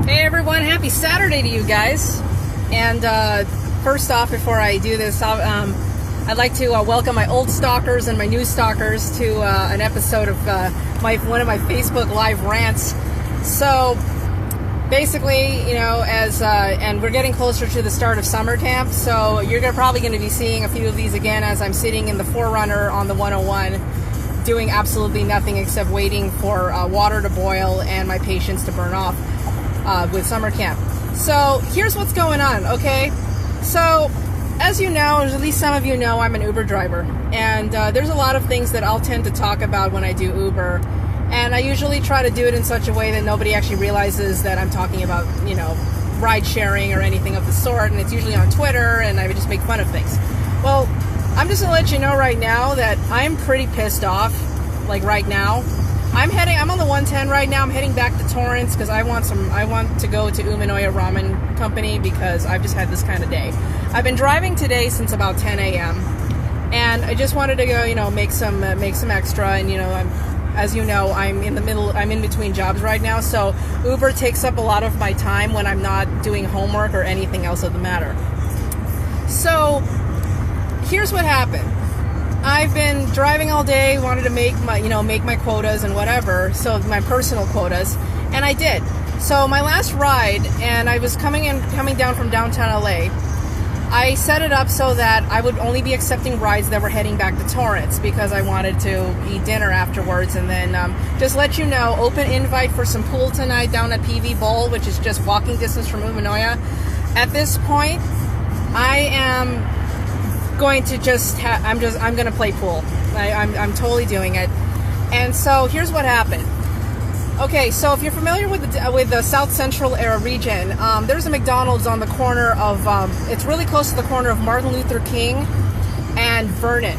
Hey everyone, happy Saturday to you guys. And first off, before I do this, I'd like to welcome my old stalkers and my new stalkers to an episode of one of my Facebook Live rants. So basically, you know, and we're getting closer to the start of summer camp, so you're probably going to be seeing a few of these again as I'm sitting in the 4Runner on the 101 doing absolutely nothing except waiting for water to boil and my patience to burn off with summer camp. So here's what's going on, okay? So as you know, or at least some of you know, I'm an Uber driver, and there's a lot of things that I'll tend to talk about when I do Uber, and I usually try to do it in such a way that nobody actually realizes that I'm talking about, you know, ride sharing or anything of the sort, and it's usually on Twitter, and I would just make fun of things. Well, I'm just gonna let you know right now that I'm pretty pissed off, like right now. I'm on the 110 right now. I'm heading back to Torrance because I want to go to Uminoya Ramen Company because I've just had this kind of day. I've been driving today since about 10 a.m. and I just wanted to go, you know, make some extra, and you know, as you know, I'm in between jobs right now, so Uber takes up a lot of my time when I'm not doing homework or anything else of the matter. So here's what happened. I've been driving all day, wanted to make my quotas and whatever, so my personal quotas, and I did. So my last ride, and I was coming down from downtown LA, I set it up so that I would only be accepting rides that were heading back to Torrance because I wanted to eat dinner afterwards, and then just let you know, open invite for some pool tonight down at PV Bowl, which is just walking distance from Uminoya. At this point, I am going to I'm going to play pool. I'm totally doing it. And so here's what happened. Okay, so if you're familiar with the South Central era region, there's a McDonald's on the corner of it's really close to the corner of Martin Luther King and Vernon.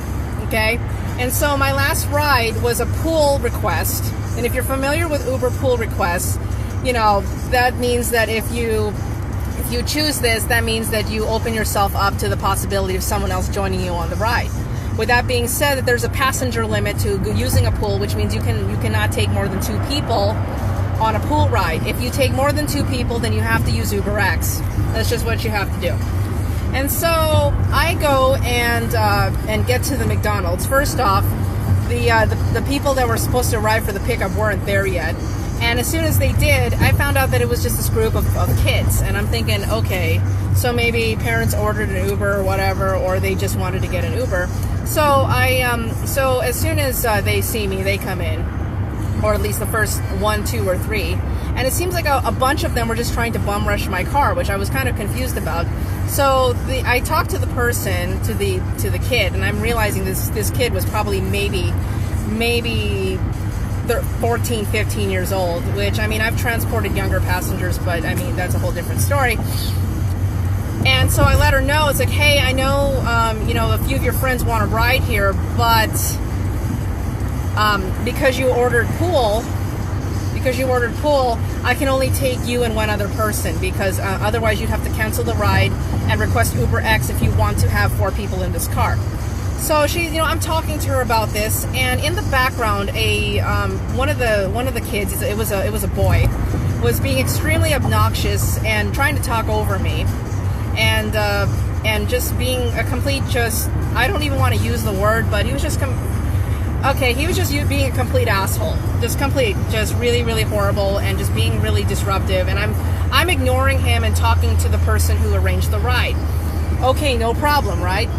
Okay, and so my last ride was a pool request, and if you're familiar with Uber pool requests, you know that means that if you choose this, that means that you open yourself up to the possibility of someone else joining you on the ride. With that being said, that there's a passenger limit to using a pool, which means you cannot take more than 2 people on a pool ride. If you take more than 2 people, then you have to use UberX. That's just what you have to do. And so I go and get to the McDonald's. First off, the people that were supposed to arrive for the pickup weren't there yet. And as soon as they did, I found out that it was just this group of kids. And I'm thinking, okay, so maybe parents ordered an Uber or whatever, or they just wanted to get an Uber. So so as soon as they see me, they come in, or at least the first 1, 2, or 3. And it seems like a bunch of them were just trying to bum rush my car, which I was kind of confused about. So I talked to the person, to the kid, and I'm realizing this kid was probably maybe 14, 15 years old, which, I mean, I've transported younger passengers, but I mean, that's a whole different story. And so I let her know, it's like, hey, I know, you know, a few of your friends want to ride here, but because you ordered pool, I can only take you and one other person, because otherwise you'd have to cancel the ride and request UberX if you want to have 4 people in this car. So she, you know, I'm talking to her about this, and in the background, one of the kids, it was a boy, was being extremely obnoxious and trying to talk over me, and just being a complete, just, I don't even want to use the word, but he was just he was just being a complete asshole, just really, really horrible, and just being really disruptive. And I'm ignoring him and talking to the person who arranged the ride. Okay, no problem, right?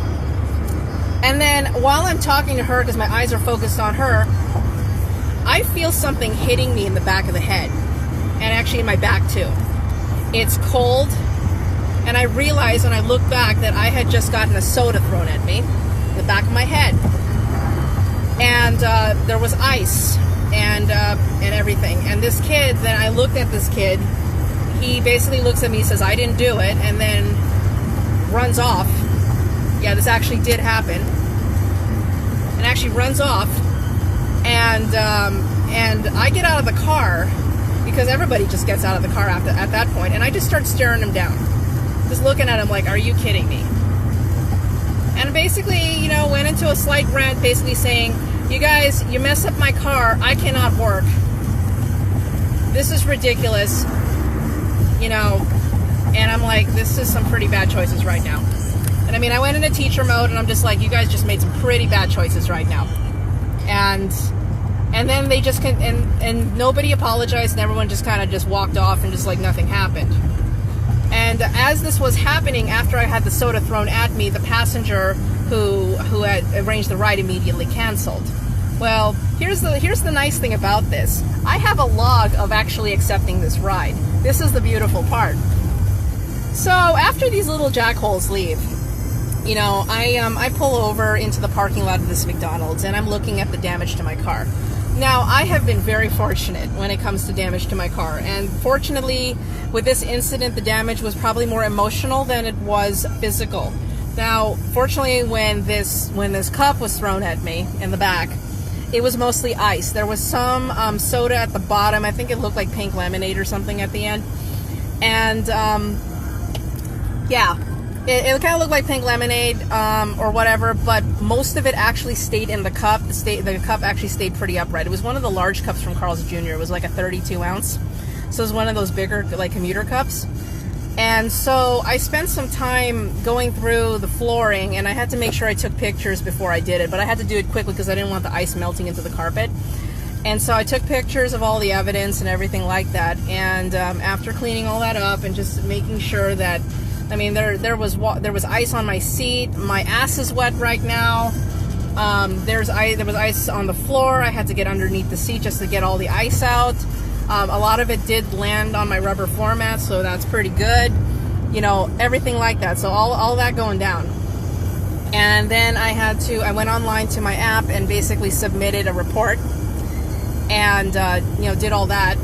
And then while I'm talking to her, because my eyes are focused on her, I feel something hitting me in the back of the head, and actually in my back too. It's cold, and I realize when I look back that I had just gotten a soda thrown at me in the back of my head, and there was ice and everything. And this kid, then I looked at this kid. He basically looks at me, says I didn't do it, and then runs off. Yeah, this actually did happen. And actually runs off, and I get out of the car, because everybody just gets out of the car at that point, and I just start staring him down, just looking at him like, are you kidding me? And basically, you know, went into a slight rant, basically saying, you guys, you mess up my car, I cannot work. This is ridiculous. you know, and I'm like, this is some pretty bad choices right now. And I mean, I went into teacher mode, and I'm just like, you guys just made some pretty bad choices right now. And then they just and nobody apologized, and everyone just kind of just walked off, and just like nothing happened. And as this was happening, after I had the soda thrown at me, the passenger who had arranged the ride immediately canceled. Well, here's the nice thing about this. I have a log of actually accepting this ride. This is the beautiful part. So after these little jackholes leave, you know, I pull over into the parking lot of this McDonald's, and I'm looking at the damage to my car. Now, I have been very fortunate when it comes to damage to my car, and fortunately, with this incident, the damage was probably more emotional than it was physical. Now, fortunately, when this cup was thrown at me in the back, it was mostly ice. There was some soda at the bottom. I think it looked like pink lemonade or something at the end. And yeah, it kind of looked like pink lemonade or whatever, but most of it actually stayed in the cup. The cup actually stayed pretty upright. It was one of the large cups from Carl's Jr. It was like a 32 ounce. So it was one of those bigger, like, commuter cups. And so I spent some time going through the flooring, and I had to make sure I took pictures before I did it, but I had to do it quickly because I didn't want the ice melting into the carpet. And so I took pictures of all the evidence and everything like that. And after cleaning all that up and just making sure that, I mean, there was ice on my seat. My ass is wet right now. There was ice on the floor. I had to get underneath the seat just to get all the ice out. A lot of it did land on my rubber floor mat, so that's pretty good. You know, everything like that. So all that going down. And then I went online to my app and basically submitted a report. And, you know, did all that.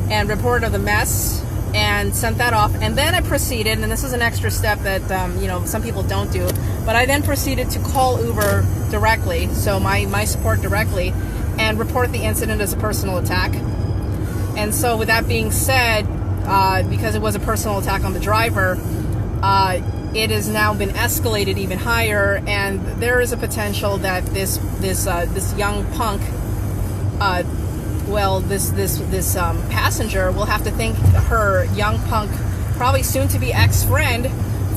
And reported the mess. And sent that off. And then I proceeded, and this is an extra step that, you know, some people don't do. But I then proceeded to call Uber directly, so my support directly, and report the incident as a personal attack. And so with that being said, because it was a personal attack on the driver, it has now been escalated even higher, and there is a potential that this young punk, this passenger will have to thank her young punk, probably soon to be ex-friend,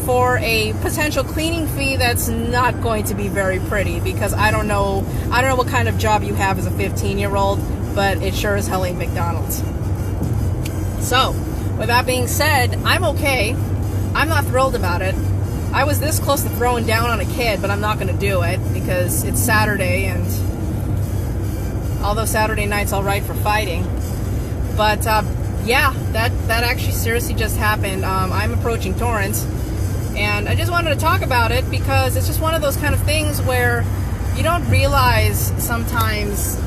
for a potential cleaning fee that's not going to be very pretty, because I don't know what kind of job you have as a 15-year-old, but it sure as hell ain't McDonald's. So, with that being said, I'm okay. I'm not thrilled about it. I was this close to throwing down on a kid, but I'm not going to do it because it's Saturday, and although Saturday night's all right for fighting, but yeah, that actually seriously just happened. I'm approaching Torrance, and I just wanted to talk about it because it's just one of those kind of things where you don't realize sometimes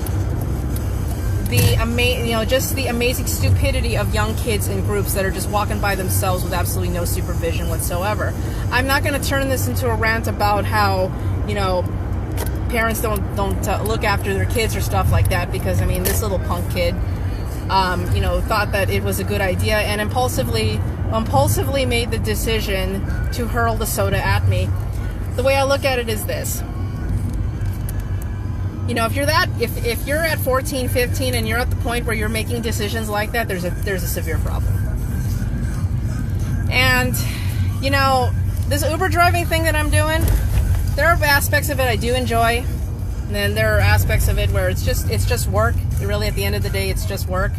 the amazing stupidity of young kids in groups that are just walking by themselves with absolutely no supervision whatsoever. I'm not going to turn this into a rant about how, you know, parents don't look after their kids or stuff like that, because I mean, this little punk kid, you know, thought that it was a good idea and impulsively made the decision to hurl the soda at me. The way I look at it is this. You know, if you're at 14, 15 and you're at the point where you're making decisions like that, there's a severe problem. And, you know, this Uber driving thing that I'm doing, there are aspects of it I do enjoy, and then there are aspects of it where it's just work. Really, at the end of the day, it's just work,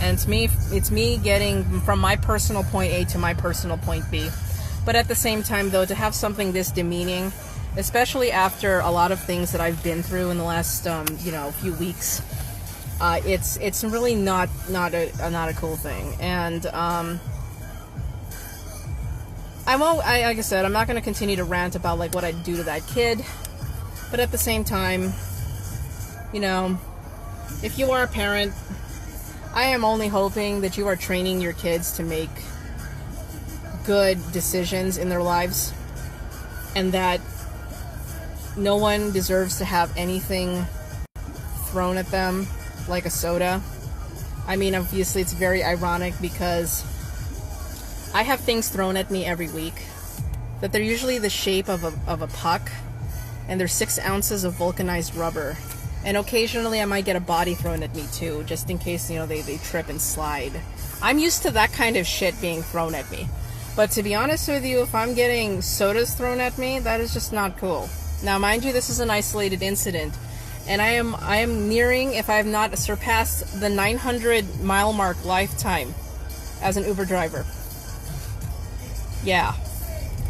and it's me getting from my personal point A to my personal point B. But at the same time, though, to have something this demeaning, especially after a lot of things that I've been through in the last few weeks, it's really not a cool thing. And like I said, I'm not going to continue to rant about like what I'd do to that kid, but at the same time, you know, if you are a parent, I am only hoping that you are training your kids to make good decisions in their lives, and that no one deserves to have anything thrown at them like a soda. I mean, obviously it's very ironic because I have things thrown at me every week that they're usually the shape of a puck, and they're 6 ounces of vulcanized rubber. And occasionally I might get a body thrown at me too, just in case, you know, they trip and slide. I'm used to that kind of shit being thrown at me. But to be honest with you, if I'm getting sodas thrown at me, that is just not cool. Now, mind you, this is an isolated incident. And I am nearing, if I have not surpassed the 900 mile mark lifetime as an Uber driver. Yeah.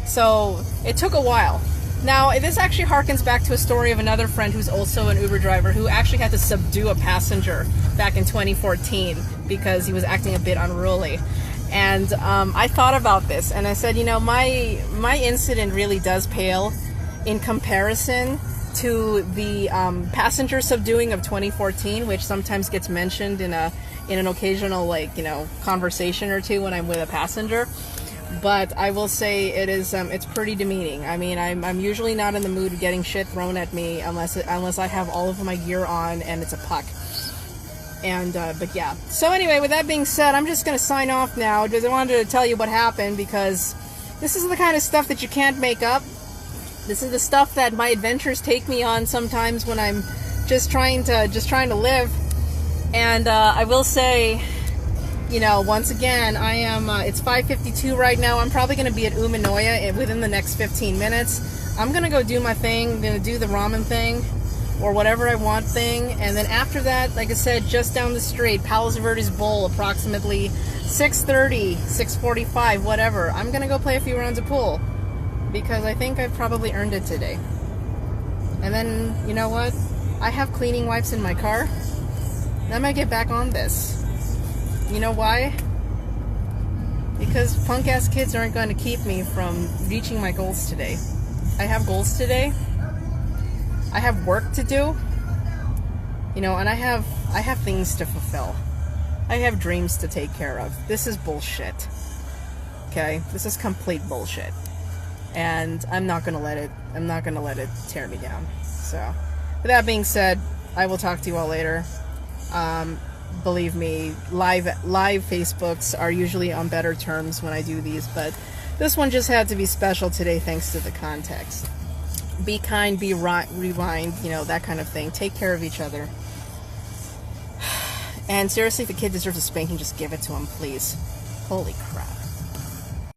So it took a while. Now, this actually harkens back to a story of another friend who's also an Uber driver who actually had to subdue a passenger back in 2014 because he was acting a bit unruly. And I thought about this and I said, you know, my incident really does pale in comparison to the passenger subduing of 2014, which sometimes gets mentioned in an occasional, like, you know, conversation or two when I'm with a passenger. But I will say it is it's pretty demeaning. I mean, I'm usually not in the mood of getting shit thrown at me unless I have all of my gear on and it's a puck. And but yeah. So anyway, with that being said, I'm just gonna sign off now. Because I wanted to tell you what happened, because this is the kind of stuff that you can't make up. This is the stuff that my adventures take me on sometimes when I'm just trying to live. And I will say, you know, once again, I am, it's 5:52 right now. I'm probably going to be at Umanoya within the next 15 minutes. I'm going to go do my thing. I'm going to do the ramen thing or whatever I want thing. And then after that, like I said, just down the street, Palos Verdes Bowl, approximately 6:30, 6:45, whatever. I'm going to go play a few rounds of pool because I think I've probably earned it today. And then, you know what? I have cleaning wipes in my car. I might get back on this. You know why? Because punk-ass kids aren't going to keep me from reaching my goals today. I have goals today. I have work to do. You know, and I have things to fulfill. I have dreams to take care of. This is bullshit. Okay? This is complete bullshit. And I'm not going to let it tear me down. So, with that being said, I will talk to you all later. Believe me, live Facebooks are usually on better terms when I do these, but this one just had to be special today thanks to the context. Be kind, be rewind, you know, that kind of thing. Take care of each other. And seriously, if the kid deserves a spanking, just give it to him, please. Holy crap.